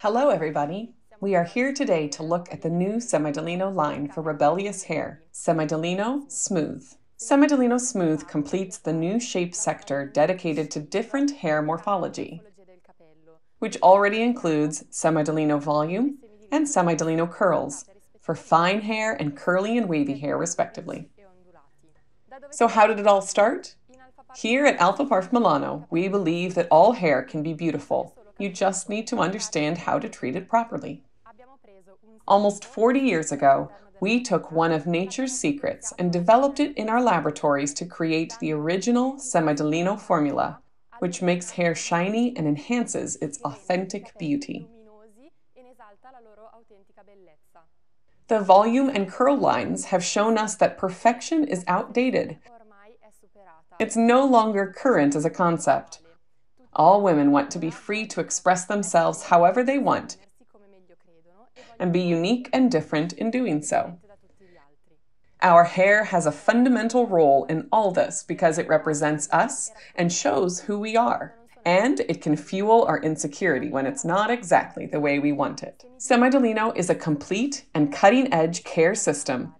Hello everybody! We are here today to look at the new Semidolino line for rebellious hair, Semidolino Smooth. Semidolino Smooth completes the new shape sector dedicated to different hair morphology, which already includes Semidolino Volume and Semidolino Curls for fine hair and curly and wavy hair respectively. So how did it all start? Here at Alfaparf Milano, we believe that all hair can be beautiful. You just need to understand how to treat it properly. Almost 40 years ago, we took one of nature's secrets and developed it in our laboratories to create the original Semidolino formula, which makes hair shiny and enhances its authentic beauty. The volume and curl lines have shown us that perfection is outdated. It's no longer current as a concept. All women want to be free to express themselves however they want and be unique and different in doing so. Our hair has a fundamental role in all this because it represents us and shows who we are. And it can fuel our insecurity when it's not exactly the way we want it. Semidolino is a complete and cutting-edge care system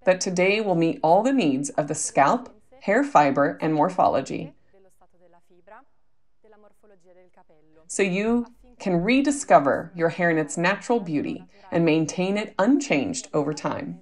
that today will meet all the needs of the scalp, hair fiber, and morphology, so you can rediscover your hair in its natural beauty and maintain it unchanged over time.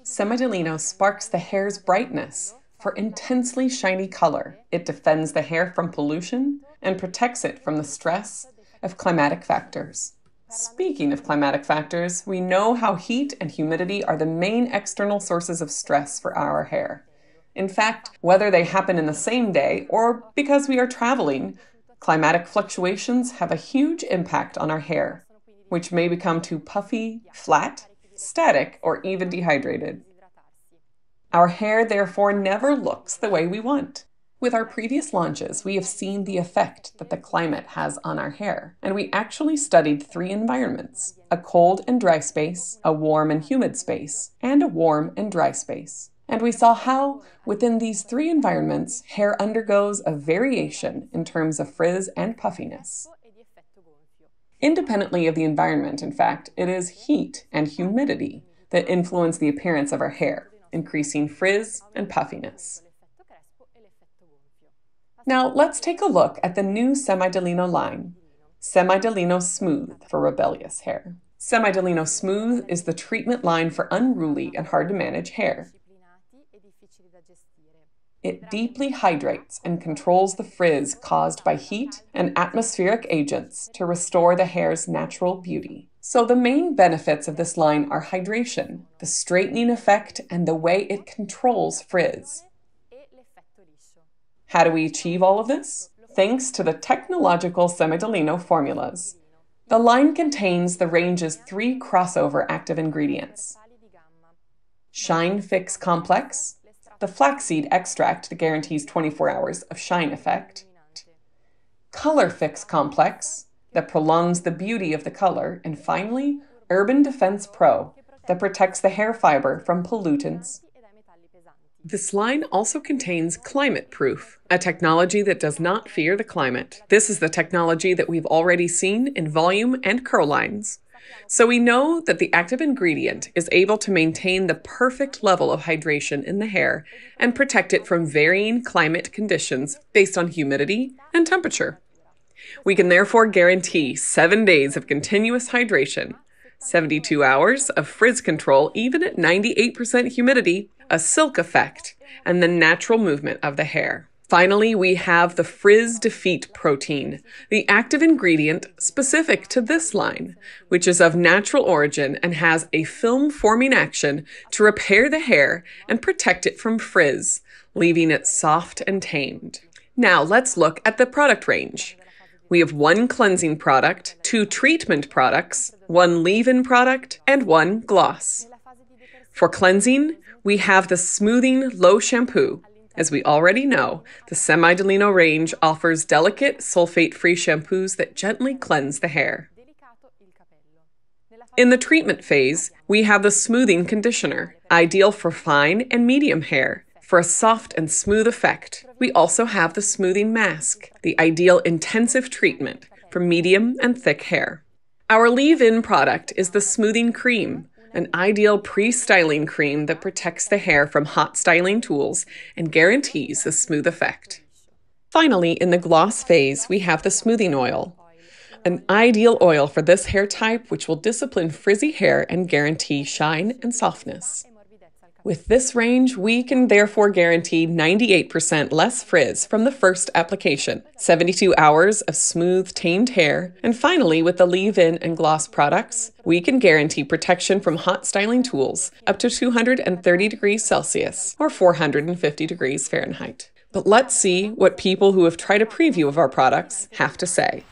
Semidolino sparks the hair's brightness for intensely shiny color. It defends the hair from pollution and protects it from the stress of climatic factors. Speaking of climatic factors, we know how heat and humidity are the main external sources of stress for our hair. In fact, whether they happen in the same day or because we are traveling, climatic fluctuations have a huge impact on our hair, which may become too puffy, flat, static, or even dehydrated. Our hair, therefore, never looks the way we want. With our previous launches, we have seen the effect that the climate has on our hair, and we actually studied 3 environments: a cold and dry space, a warm and humid space, and a warm and dry space. And we saw how, within these 3 environments, hair undergoes a variation in terms of frizz and puffiness. Independently of the environment, in fact, it is heat and humidity that influence the appearance of our hair, increasing frizz and puffiness. Now, let's take a look at the new Semidolino line, Semidolino Smooth for rebellious hair. Semidolino Smooth is the treatment line for unruly and hard-to-manage hair. It deeply hydrates and controls the frizz caused by heat and atmospheric agents to restore the hair's natural beauty. So the main benefits of this line are hydration, the straightening effect, and the way it controls frizz. How do we achieve all of this? Thanks to the technological Semidolino formulas. The line contains the range's 3 crossover active ingredients: Shine Fix Complex, the flaxseed extract that guarantees 24 hours of shine effect, Color Fix Complex, that prolongs the beauty of the color, and finally, Urban Defense Pro, that protects the hair fiber from pollutants. This line also contains Climate Proof, a technology that does not fear the climate. This is the technology that we've already seen in volume and curl lines. So we know that the active ingredient is able to maintain the perfect level of hydration in the hair and protect it from varying climate conditions based on humidity and temperature. We can therefore guarantee 7 days of continuous hydration, 72 hours of frizz control even at 98% humidity, a silk effect, and the natural movement of the hair. Finally, we have the Frizz Defeat protein, the active ingredient specific to this line, which is of natural origin and has a film-forming action to repair the hair and protect it from frizz, leaving it soft and tamed. Now, let's look at the product range. We have 1 cleansing product, 2 treatment products, 1 leave-in product, and 1 gloss. For cleansing, we have the Smoothing Low Shampoo. As we already know, the Semidolino range offers delicate, sulfate-free shampoos that gently cleanse the hair. In the treatment phase, we have the Smoothing Conditioner, ideal for fine and medium hair, for a soft and smooth effect. We also have the Smoothing Mask, the ideal intensive treatment for medium and thick hair. Our leave-in product is the Smoothing Cream, an ideal pre-styling cream that protects the hair from hot styling tools and guarantees a smooth effect. Finally, in the gloss phase, we have the Smoothing Oil, an ideal oil for this hair type which will discipline frizzy hair and guarantee shine and softness. With this range, we can therefore guarantee 98% less frizz from the first application, 72 hours of smooth, tamed hair, and finally, with the leave-in and gloss products, we can guarantee protection from hot styling tools up to 230 degrees Celsius or 450 degrees Fahrenheit. But let's see what people who have tried a preview of our products have to say.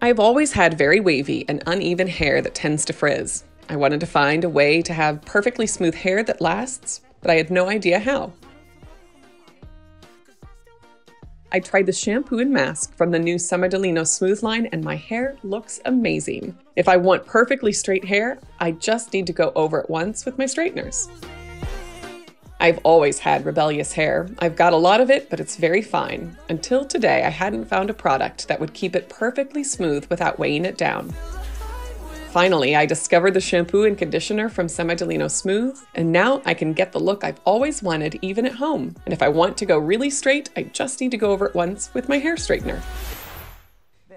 I've always had very wavy and uneven hair that tends to frizz. I wanted to find a way to have perfectly smooth hair that lasts, but I had no idea how. I tried the shampoo and mask from the new Semidolino Smooth line and my hair looks amazing. If I want perfectly straight hair, I just need to go over it once with my straighteners. I've always had rebellious hair. I've got a lot of it, but it's very fine. Until today, I hadn't found a product that would keep it perfectly smooth without weighing it down. Finally, I discovered the shampoo and conditioner from Semidolino Smooth, and now I can get the look I've always wanted even at home. And if I want to go really straight, I just need to go over it once with my hair straightener.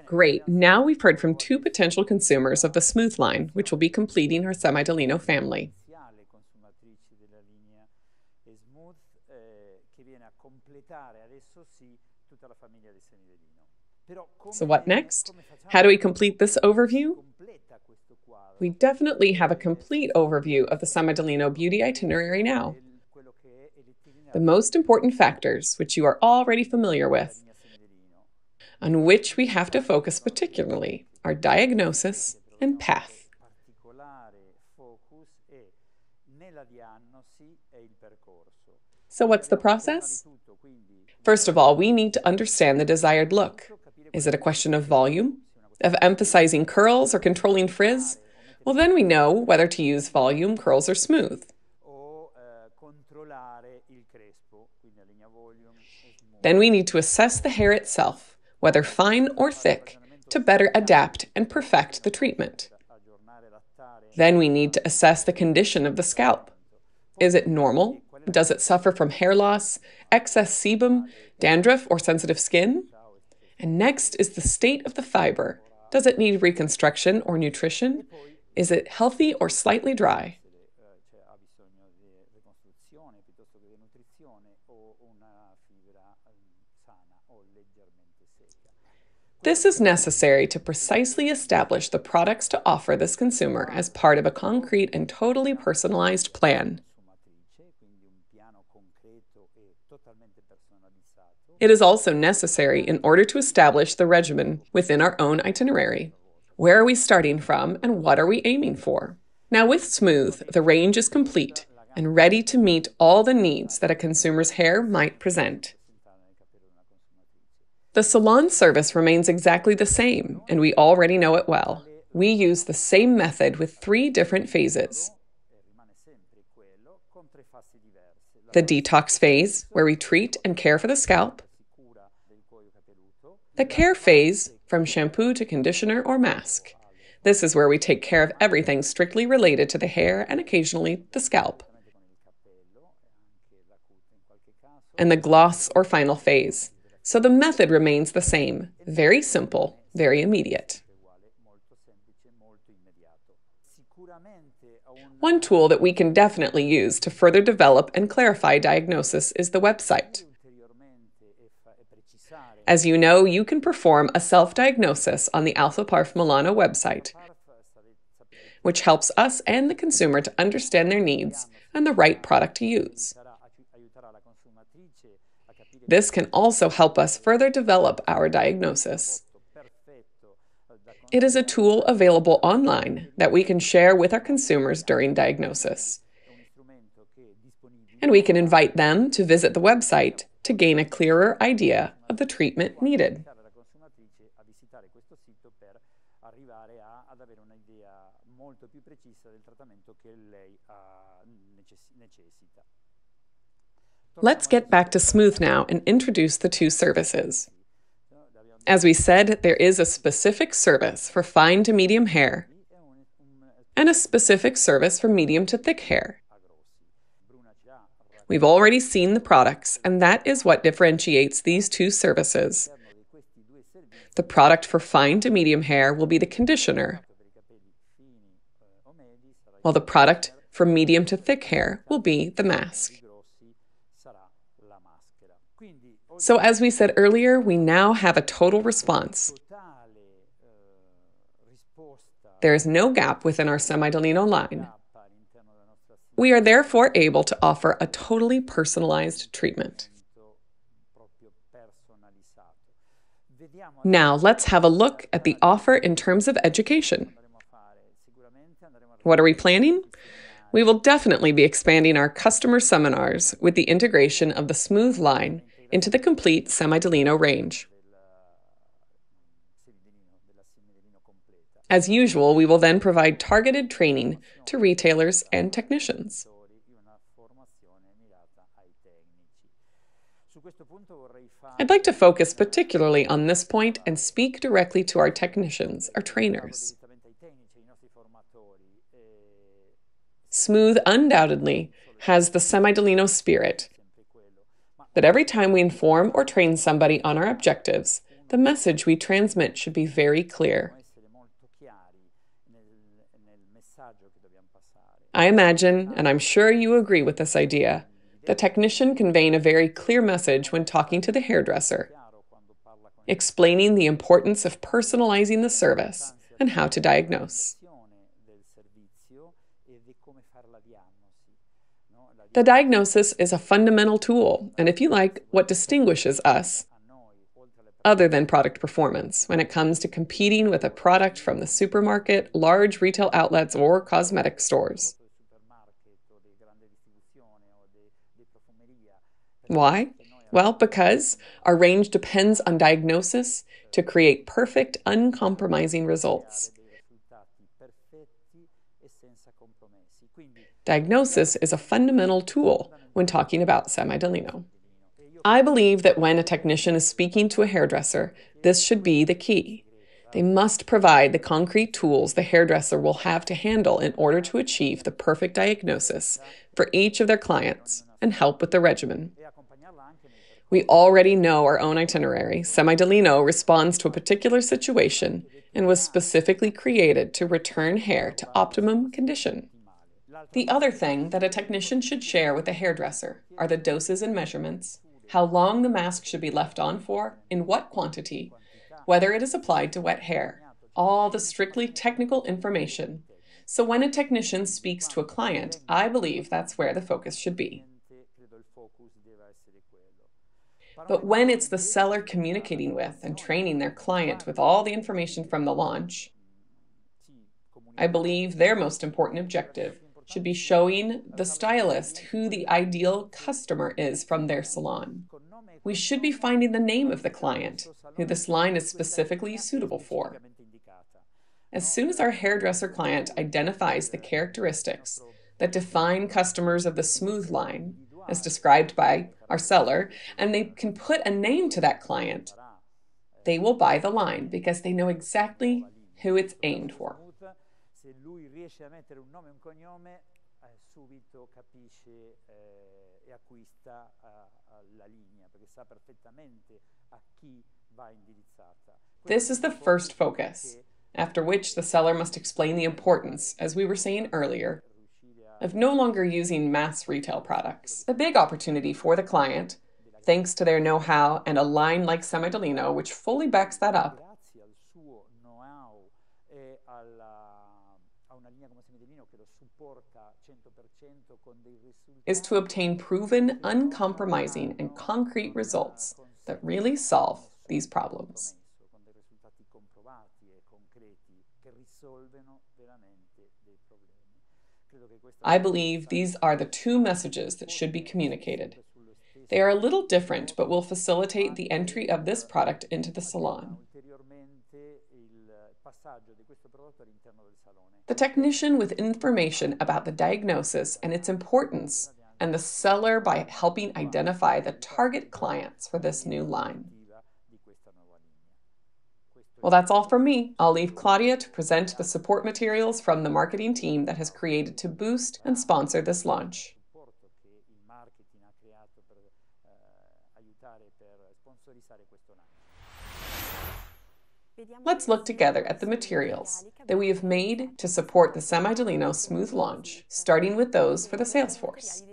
Great, now we've heard from two potential consumers of the Smooth line, which will be completing our Semidolino family. So what next? How do we complete this overview? We definitely have a complete overview of the Semidolino beauty itinerary now. The most important factors, which you are already familiar with, on which we have to focus particularly, are diagnosis and path. So what's the process? First of all, we need to understand the desired look. Is it a question of volume? Of emphasizing curls or controlling frizz? Well, then we know whether to use volume, curls, or smooth. Then we need to assess the hair itself, whether fine or thick, to better adapt and perfect the treatment. Then we need to assess the condition of the scalp. Is it normal? Does it suffer from hair loss, excess sebum, dandruff, or sensitive skin? And next is the state of the fiber. Does it need reconstruction or nutrition? Is it healthy or slightly dry? This is necessary to precisely establish the products to offer this consumer as part of a concrete and totally personalized plan. It is also necessary in order to establish the regimen within our own itinerary. Where are we starting from and what are we aiming for? Now with Smooth, the range is complete and ready to meet all the needs that a consumer's hair might present. The salon service remains exactly the same, and we already know it well. We use the same method with 3 different phases. The detox phase, where we treat and care for the scalp. The care phase, from shampoo to conditioner or mask. This is where we take care of everything strictly related to the hair and occasionally the scalp. And the gloss or final phase. So the method remains the same, very simple, very immediate. One tool that we can definitely use to further develop and clarify diagnosis is the website. As you know, you can perform a self-diagnosis on the Alfaparf Milano website, which helps us and the consumer to understand their needs and the right product to use. This can also help us further develop our diagnosis. It is a tool available online that we can share with our consumers during diagnosis. And we can invite them to visit the website to gain a clearer idea of the treatment needed. Let's get back to Smooth now and introduce the 2 services. As we said, there is a specific service for fine to medium hair and a specific service for medium to thick hair. We've already seen the products, and that is what differentiates these two services. The product for fine to medium hair will be the conditioner, while the product for medium to thick hair will be the mask. So as we said earlier, we now have a total response. There is no gap within our Semi-Delino line. We are therefore able to offer a totally personalized treatment. Now let's have a look at the offer in terms of education. What are we planning? We will definitely be expanding our customer seminars with the integration of the Smooth line into the complete Semi-Delino range. As usual, we will then provide targeted training to retailers and technicians. I'd like to focus particularly on this point and speak directly to our technicians, our trainers. Smooth undoubtedly has the Semi-Delino spirit, but every time we inform or train somebody on our objectives, the message we transmit should be very clear. I imagine, and I'm sure you agree with this idea, the technician conveying a very clear message when talking to the hairdresser, explaining the importance of personalizing the service and how to diagnose. The diagnosis is a fundamental tool, and if you like, what distinguishes us, other than product performance, when it comes to competing with a product from the supermarket, large retail outlets, or cosmetic stores. Why? Well, because our range depends on diagnosis to create perfect, uncompromising results. Diagnosis is a fundamental tool when talking about Semi-Delino. I believe that when a technician is speaking to a hairdresser, this should be the key. They must provide the concrete tools the hairdresser will have to handle in order to achieve the perfect diagnosis for each of their clients and help with the regimen. We already know our own itinerary. Semi-Delino responds to a particular situation and was specifically created to return hair to optimum condition. The other thing that a technician should share with the hairdresser are the doses and measurements, how long the mask should be left on for, in what quantity, whether it is applied to wet hair, all the strictly technical information. So when a technician speaks to a client, I believe that's where the focus should be. But when it's the seller communicating with and training their client with all the information from the launch, I believe their most important objective should be showing the stylist who the ideal customer is from their salon. We should be finding the name of the client, who this line is specifically suitable for. As soon as our hairdresser client identifies the characteristics that define customers of the Smooth line, as described by our seller, and they can put a name to that client, they will buy the line because they know exactly who it's aimed for. This is the first focus, after which the seller must explain the importance, as we were saying earlier, of no longer using mass retail products. The big opportunity for the client, thanks to their know-how and a line like Semi-Delino, which fully backs that up, is to obtain proven, uncompromising, and concrete results that really solve these problems. I believe these are the two messages that should be communicated. They are a little different, but will facilitate the entry of this product into the salon. The technician with information about the diagnosis and its importance, and the seller by helping identify the target clients for this new line. Well, that's all from me. I'll leave Claudia to present the support materials from the marketing team that has created to boost and sponsor this launch. Let's look together at the materials that we have made to support the Semi-Delino Smooth launch, starting with those for the sales force.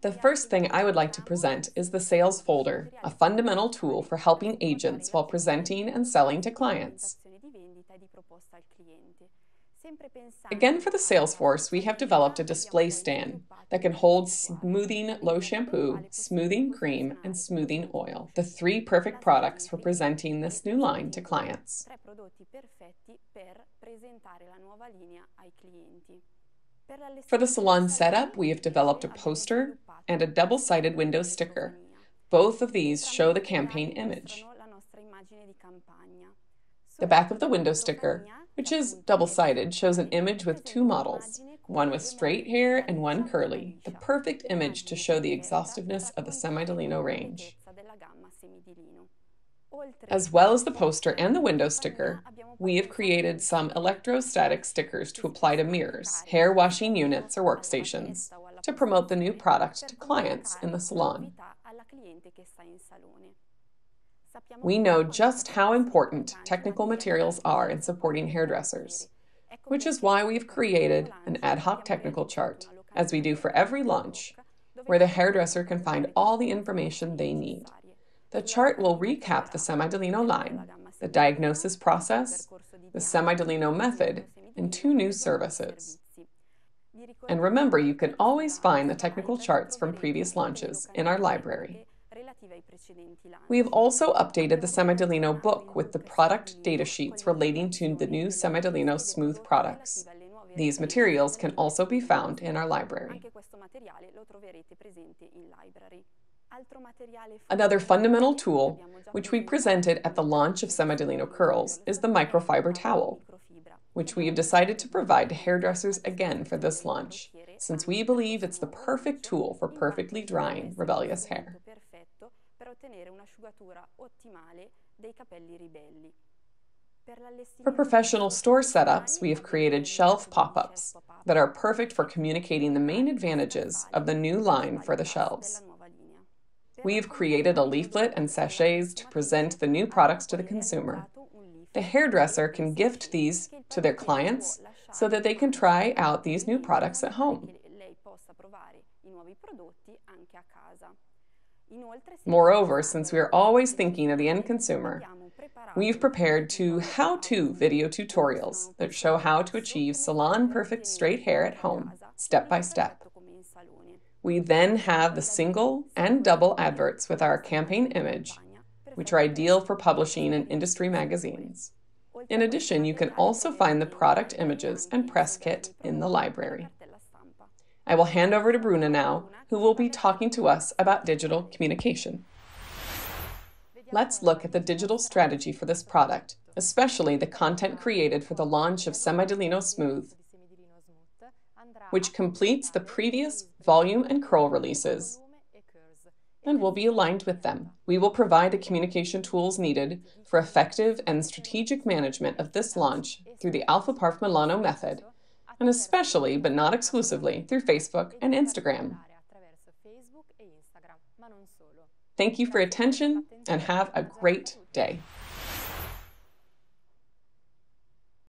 The first thing I would like to present is the sales folder, a fundamental tool for helping agents while presenting and selling to clients. Again, for the sales force, we have developed a display stand that can hold smoothing low shampoo, smoothing cream, and smoothing oil, the three perfect products for presenting this new line to clients. For the salon setup, we have developed a poster and a double-sided window sticker. Both of these show the campaign image. The back of the window sticker, which is double-sided, shows an image with two models, one with straight hair and one curly, the perfect image to show the exhaustiveness of the Semi-Delino range. As well as the poster and the window sticker, we have created some electrostatic stickers to apply to mirrors, hair washing units, or workstations to promote the new product to clients in the salon. We know just how important technical materials are in supporting hairdressers, which is why we've created an ad hoc technical chart, as we do for every launch, where the hairdresser can find all the information they need. The chart will recap the Semi-Delino line, the diagnosis process, the Semi-Delino method, and 2 new services. And remember, you can always find the technical charts from previous launches in our library. We have also updated the Semi-Delino book with the product data sheets relating to the new Semi-Delino Smooth products. These materials can also be found in our library. Another fundamental tool, which we presented at the launch of Semi-Delino Curls, is the microfiber towel, which we have decided to provide to hairdressers again for this launch, since we believe it's the perfect tool for perfectly drying rebellious hair. For professional store setups, we have created shelf pop-ups that are perfect for communicating the main advantages of the new line for the shelves. We have created a leaflet and sachets to present the new products to the consumer. The hairdresser can gift these to their clients so that they can try out these new products at home. Moreover, since we are always thinking of the end consumer, we've prepared 2 how-to video tutorials that show how to achieve salon-perfect straight hair at home, step by step. We then have the single and double adverts with our campaign image, which are ideal for publishing in industry magazines. In addition, you can also find the product images and press kit in the library. I will hand over to Bruna now, who will be talking to us about digital communication. Let's look at the digital strategy for this product, especially the content created for the launch of Semi-Delino Smooth, which completes the previous volume and curl releases and will be aligned with them. We will provide the communication tools needed for effective and strategic management of this launch through the Alfaparf Milano method, and especially, but not exclusively, through Facebook and Instagram. Thank you for your attention and have a great day.